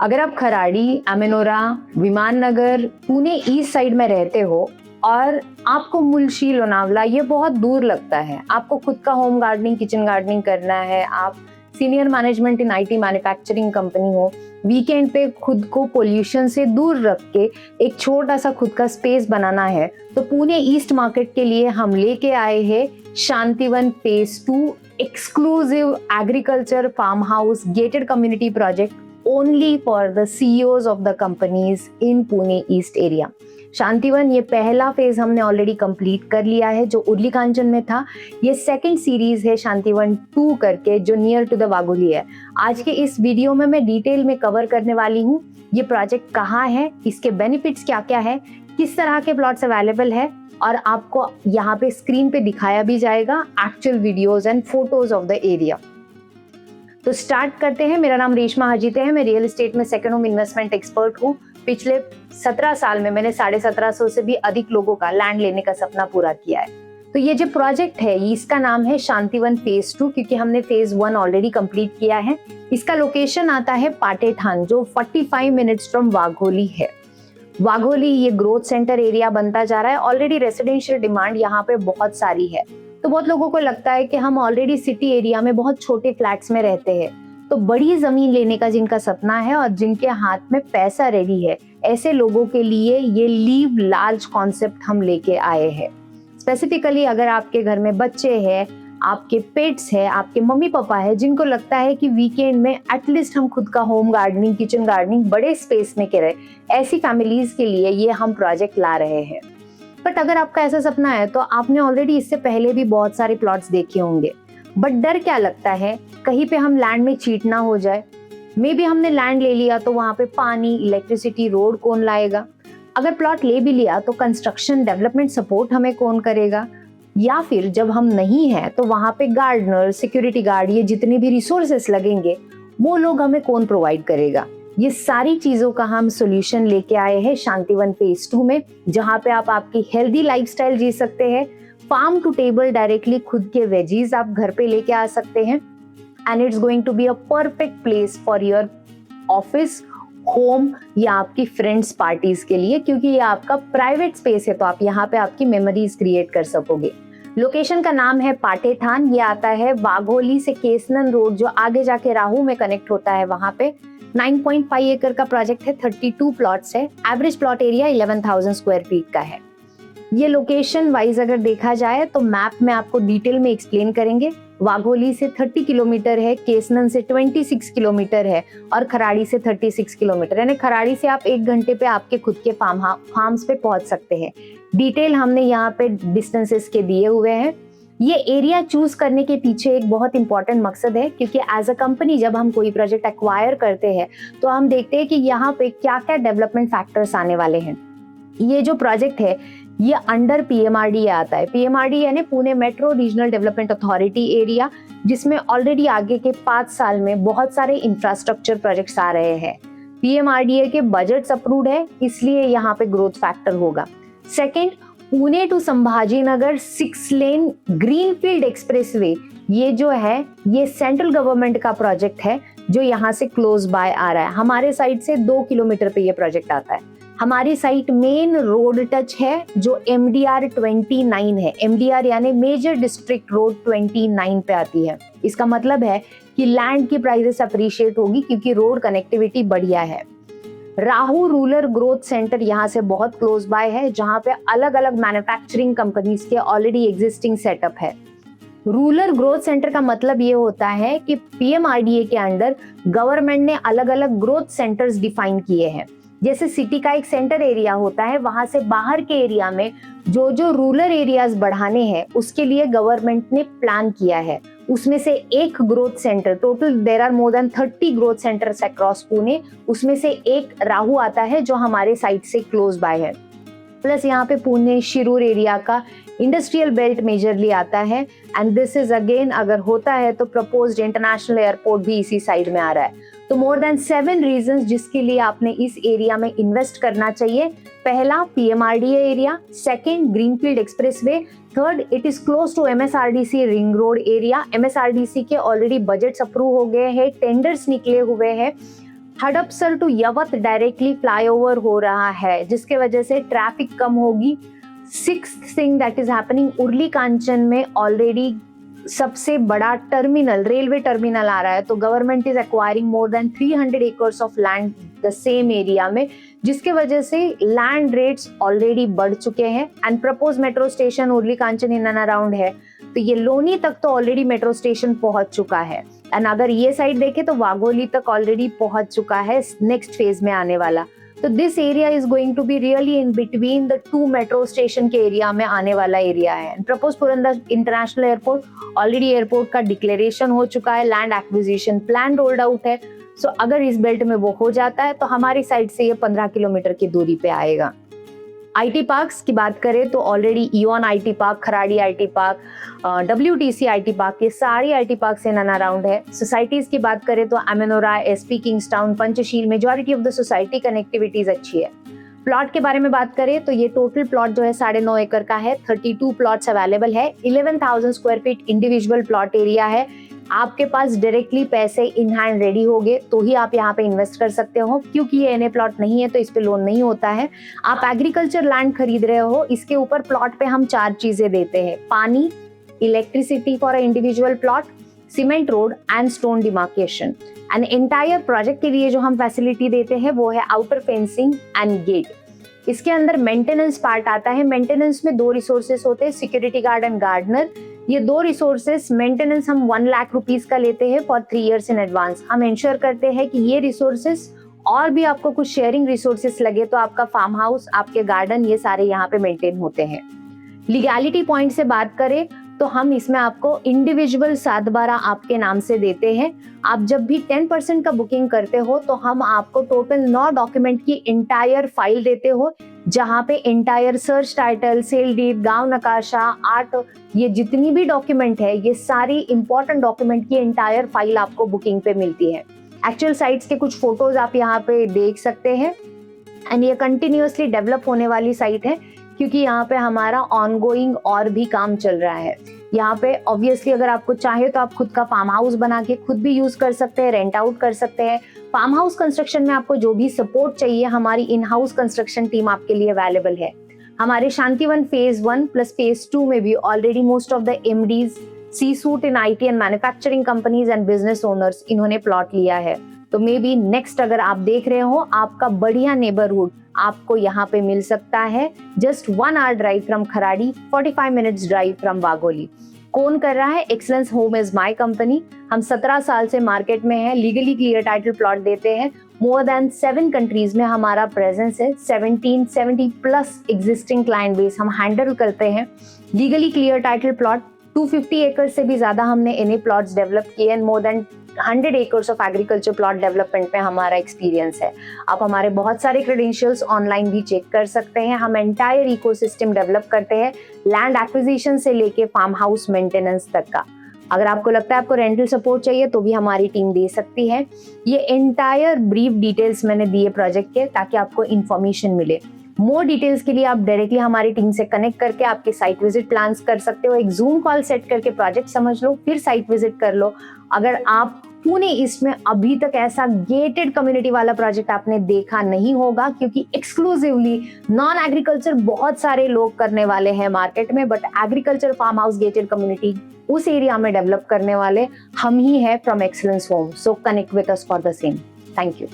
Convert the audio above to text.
अगर आप खराड़ी, अमेनोरा, विमान नगर, पुणे ईस्ट साइड में रहते हो और आपको मुल्शी, लोनावला ये बहुत दूर लगता है, आपको खुद का होम गार्डनिंग, किचन गार्डनिंग करना है, आप senior management in IT manufacturing company हो, वीकेंड पे खुद को पोल्यूशन से दूर रख के एक छोटा सा खुद का स्पेस बनाना है, तो पुणे ईस्ट मार्केट के लिए हम लेके आए हैं Shantivan phase 2 exclusive agriculture farm house gated community project only for the CEOs of the companies in Pune East area. Shantivan ये पहला फेज हमने ऑलरेडी कंप्लीट कर लिया है जो उर्ली कांचन में था। ये सेकंड सीरीज है शांतिवन 2 करके जो नियर टू द वाघोली है। आज के इस वीडियो में मैं डिटेल में कवर करने वाली हूँ ये प्रोजेक्ट कहाँ है, इसके बेनिफिट्स क्या क्या है, किस तरह के प्लॉट्स अवेलेबल है और आपको यहाँ पे स्क्रीन पे दिखाया भी जाएगा actual videos and photos of the area. तो स्टार्ट करते हैं। मेरा नाम रेशमा हाजीते है, मैं रियल एस्टेट में सेकंड होम इन्वेस्टमेंट एक्सपर्ट हूँ। पिछले 17 साल में मैंने 1750 से भी अधिक लोगों का लैंड लेने का सपना पूरा किया है। तो ये जो प्रोजेक्ट है इसका नाम है शांतिवन फेज 2 क्योंकि हमने फेज 1 ऑलरेडी कंप्लीट किया है। इसका लोकेशन आता है पाटेठान जो 45 मिनट्स फ्रॉम वाघोली है। वाघोली ये ग्रोथ सेंटर एरिया बनता जा रहा है। ऑलरेडी रेसिडेंशियल डिमांड यहाँ पे बहुत सारी है, तो बहुत लोगों को लगता है कि हम ऑलरेडी सिटी एरिया में बहुत छोटे फ्लैट्स में रहते हैं, तो बड़ी जमीन लेने का जिनका सपना है और जिनके हाथ में पैसा रेडी है, ऐसे लोगों के लिए ये लीव लार्ज कॉन्सेप्ट हम लेके आए हैं। स्पेसिफिकली अगर आपके घर में बच्चे हैं, आपके पेट्स है, आपके मम्मी पापा है, जिनको लगता है कि वीकेंड में एटलीस्ट हम खुद का होम गार्डनिंग, किचन गार्डनिंग बड़े स्पेस में करें, ऐसी फैमिलीज के लिए ये हम प्रोजेक्ट ला रहे हैं। बट अगर आपका ऐसा सपना है तो आपने ऑलरेडी इससे पहले भी बहुत सारे प्लॉट्स देखे होंगे, बट डर क्या लगता है कहीं पे हम लैंड में चीट ना हो जाए। मे बी हमने लैंड ले लिया तो वहां पे पानी, इलेक्ट्रिसिटी, रोड कौन लाएगा? अगर प्लॉट ले भी लिया तो कंस्ट्रक्शन डेवलपमेंट सपोर्ट हमें कौन करेगा? या फिर जब हम नहीं है तो वहां पे गार्डनर, सिक्योरिटी गार्ड, ये जितने भी रिसोर्सेस लगेंगे वो लोग हमें कौन प्रोवाइड करेगा? ये सारी चीजों का हम सॉल्यूशन लेके आए हैं शांतिवन फेज 2 में, जहां पे आप आपकी हेल्दी लाइफस्टाइल जी सकते हैं। फार्म टू टेबल डायरेक्टली खुद के वेजीज आप घर पे लेके आ सकते हैं and it's going to be a perfect place for your office, home या आपकी फ्रेंड्स पार्टीज के लिए, क्योंकि ये आपका प्राइवेट स्पेस है तो आप यहाँ पे आपकी मेमोरीज क्रिएट कर सकोगे। लोकेशन का नाम है पाटेठान। ये आता है वाघोली से केसनन रोड जो आगे जाके राहू में कनेक्ट होता है, वहां पे 9.5 एकड़ का प्रोजेक्ट है, 32 प्लॉट्स है, average plot area 11,000 square feet का है। ये लोकेशन वाइज अगर देखा जाए तो मैप में आपको डिटेल में एक्सप्लेन करेंगे। वाघोली से 30 किलोमीटर है, केसनन से 26 किलोमीटर है और खराड़ी से 36 किलोमीटर, यानी खराड़ी से आप 1 घंटे पे आपके खुद के फार्म्स पे पहुंच सकते हैं। डिटेल हमने यहाँ पे डिस्टेंसेस के दिए हुए हैं। ये एरिया चूज करने के पीछे एक बहुत इंपॉर्टेंट मकसद है, क्योंकि एज अ कंपनी जब हम कोई प्रोजेक्ट एक्वायर करते हैं तो हम देखते हैं कि यहाँ पे क्या क्या डेवलपमेंट फैक्टर्स आने वाले हैं। ये जो प्रोजेक्ट है ये अंडर PMRDA आता है। PMRDA यानी Pune metro regional development authority area, जिसमें ऑलरेडी आगे के 5 साल में बहुत सारे इंफ्रास्ट्रक्चर प्रोजेक्ट्स आ रहे हैं। PMRDA के बजट्स अप्रूव्ड है, इसलिए यहाँ पे ग्रोथ फैक्टर होगा। Second, Pune to Sambhaji Nagar 6 lane greenfield expressway, ये जो है ये सेंट्रल गवर्नमेंट का प्रोजेक्ट है जो यहाँ से क्लोज बाय आ रहा है। हमारे साइड से 2 किलोमीटर पे ये प्रोजेक्ट आता है। हमारी साइट मेन रोड टच है जो MDR 29 है। MDR यानी मेजर डिस्ट्रिक्ट रोड 29 पे आती है। इसका मतलब है कि लैंड की प्राइसेस अप्रिशिएट होगी क्योंकि रोड कनेक्टिविटी बढ़िया है। राहू रूरल ग्रोथ सेंटर यहाँ से बहुत क्लोज बाय है, जहाँ पे अलग अलग मैन्युफैक्चरिंग कंपनीज के ऑलरेडी एग्जिस्टिंग सेटअप है। रूरल ग्रोथ सेंटर का मतलब ये होता है कि PMRDA के अंडर गवर्नमेंट ने अलग अलग ग्रोथ सेंटर्स डिफाइन किए हैं। जैसे सिटी का एक सेंटर एरिया होता है, वहां से बाहर के एरिया में जो जो रूरल एरियाज बढ़ाने हैं उसके लिए गवर्नमेंट ने प्लान किया है। उसमें से एक growth centre, total there are more than 30 growth centres across Pune, उसमें से एक राहू आता है जो हमारे साइट से क्लोज बाय है। प्लस यहाँ पे पुणे शिरूर एरिया का इंडस्ट्रियल बेल्ट मेजरली आता है एंड दिस इज अगेन अगर होता है तो प्रपोज्ड इंटरनेशनल एयरपोर्ट भी इसी साइड में आ रहा है। तो मोर देन 7 रीजंस जिसके लिए आपने इस एरिया में इन्वेस्ट करना चाहिए। पहला PMRDA area, second greenfield expressway, third it is close to MSRDC ring road area. MSRDC के ऑलरेडी बजट्स अप्रूव हो गए हैं, टेंडर्स निकले हुए हैं। Hadapsar to Yavat directly flyover हो रहा है, जिसके वजह से ट्रैफिक कम होगी। Sixth thing that is happening, Uruli Kanchan में ऑलरेडी सबसे बड़ा टर्मिनल, रेलवे टर्मिनल आ रहा है, तो government is acquiring more than 300 acres of land the same area में, जिसके वजह से लैंड रेट्स ऑलरेडी बढ़ चुके हैं। And propose metro station Uruli Kanchan in and around है, तो ये लोनी तक तो ऑलरेडी मेट्रो स्टेशन पहुंच चुका है। एंड अगर ये साइड देखें तो वाघोली तक ऑलरेडी पहुंच चुका है, नेक्स्ट फेज में आने वाला। तो this area is going to be really in between the 2 metro station के एरिया में आने वाला एरिया है। Propose Purandar international airport, already airport का डिक्लेरेशन हो चुका है, land acquisition plan rolled out है। सो अगर इस बेल्ट में वो हो जाता है तो हमारी साइड से ये 15 किलोमीटर की दूरी पे आएगा। आईटी पार्क्स की बात करें तो already Eon IT park, Kharadi IT park, WTC IT park, ये सारी IT park in and around है। सोसाइटीज की बात करें तो Amanora, SP Kingstown, Panchshil, majority of the society connectivities अच्छी है। प्लॉट के बारे में बात करें तो ये टोटल प्लॉट जो है 9.5 एकड़ का है, 32 प्लॉट्स अवेलेबल है, 11,000 square feet individual plot area है। आपके पास डायरेक्टली पैसे इन हैंड रेडी होंगे तो ही आप यहाँ पे इन्वेस्ट कर सकते हो, क्योंकि ये एनए प्लॉट नहीं है तो इस पे लोन नहीं होता है। आप एग्रीकल्चर लैंड खरीद रहे हो, इसके ऊपर प्लॉट पे हम 4 चीजें देते हैं, पानी, electricity for a individual plot, cement road and stone demarcation. And entire project के लिए जो हम फैसिलिटी देते हैं वो है आउटर फेंसिंग एंड गेट। इसके अंदर मेंटेनेंस पार्ट आता है। मेंटेनेंस में 2 रिसोर्सेस होते हैं, सिक्योरिटी गार्ड एंड गार्डनर। ये 2 रिसोर्सेस मेंटेनेंस हम 1 लाख रुपीस का लेते हैं फॉर 3 इयर्स इन एडवांस। हम इंश्योर करते हैं कि ये रिसोर्सेस और भी आपको कुछ शेयरिंग रिसोर्सेस लगे तो आपका फार्म हाउस, आपके गार्डन, ये सारे यहाँ पे मेंटेन होते हैं। लीगैलिटी पॉइंट से बात करें तो हम इसमें आपको इंडिविजुअल 7/12 आपके नाम से देते हैं। आप जब भी 10% का बुकिंग करते हो तो हम आपको टोटल 9 डॉक्यूमेंट की इंटायर फाइल देते हो, जहाँ पे entire search title, sale deed, गांव नकाशा, आर्ट, ये जितनी भी डॉक्यूमेंट है, ये सारी इंपॉर्टेंट डॉक्यूमेंट की इंटायर फाइल आपको बुकिंग पे मिलती है। एक्चुअल साइट्स के कुछ फोटोज आप यहाँ पे देख सकते हैं। एंड ये कंटिन्यूअसली डेवलप होने वाली साइट है, क्योंकि यहाँ पे हमारा ऑनगोइंग और भी काम चल रहा है। यहाँ पे ऑब्वियसली अगर आपको चाहे तो आप खुद का फार्म हाउस बना के खुद भी यूज कर सकते हैं, रेंट आउट कर सकते हैं। फार्म हाउस कंस्ट्रक्शन में आपको जो भी सपोर्ट चाहिए, हमारी इन हाउस कंस्ट्रक्शन टीम आपके लिए अवेलेबल है। हमारे शांतिवन फेज 1 प्लस फेज 2 में भी already most of the MDs, C-suite in IT and manufacturing companies and business owners, इन्होंने प्लॉट लिया है। तो मे बी नेक्स्ट अगर आप देख रहे हो, आपका बढ़िया नेबरहुड आपको यहाँ पे मिल सकता है। Just 1 hour drive from Kharadi, 45 minutes drive from Wagholi. कौन कर रहा है? Excellence home is my company. हम 17 साल से मार्केट में है, लीगली क्लियर टाइटल प्लॉट देते हैं। मोर देन 7 कंट्रीज में हमारा प्रेजेंस है, 70 प्लस एग्जिस्टिंग क्लाइंट बेस हम हैंडल करते हैं। लीगली क्लियर टाइटल प्लॉट 250 एकड़ से भी ज्यादा हमने एनए प्लॉट्स डेवलप किए and more than 100 acres of agriculture plot development में हमारा एक्सपीरियंस है। आप हमारे बहुत सारे क्रेडेंशियल्स ऑनलाइन भी चेक कर सकते हैं। हम एंटायर इकोसिस्टम डेवलप करते हैं, लैंड एक्विजिशन से लेके फार्म हाउस मेंटेनेंस तक का। अगर आपको लगता है आपको रेंटल सपोर्ट चाहिए तो भी हमारी टीम दे सकती है। ये एंटायर ब्रीफ डिटेल्स मैंने दिए प्रोजेक्ट के, ताकि आपको इन्फॉर्मेशन मिले। मोर डिटेल्स के लिए आप डायरेक्टली हमारी टीम से कनेक्ट करके आपके साइट विजिट प्लान्स कर सकते हो। एक जूम कॉल सेट करके प्रोजेक्ट समझ लो, फिर साइट विजिट कर लो। अगर आप पुणे ईस्ट में अभी तक ऐसा गेटेड कम्युनिटी वाला प्रोजेक्ट आपने देखा नहीं होगा, क्योंकि एक्सक्लूसिवली नॉन एग्रीकल्चर बहुत सारे लोग करने वाले हैं मार्केट में, but agriculture farm house gated community उस एरिया में डेवलप करने वाले हम ही है from excellence home. So connect with us for the same. Thank you.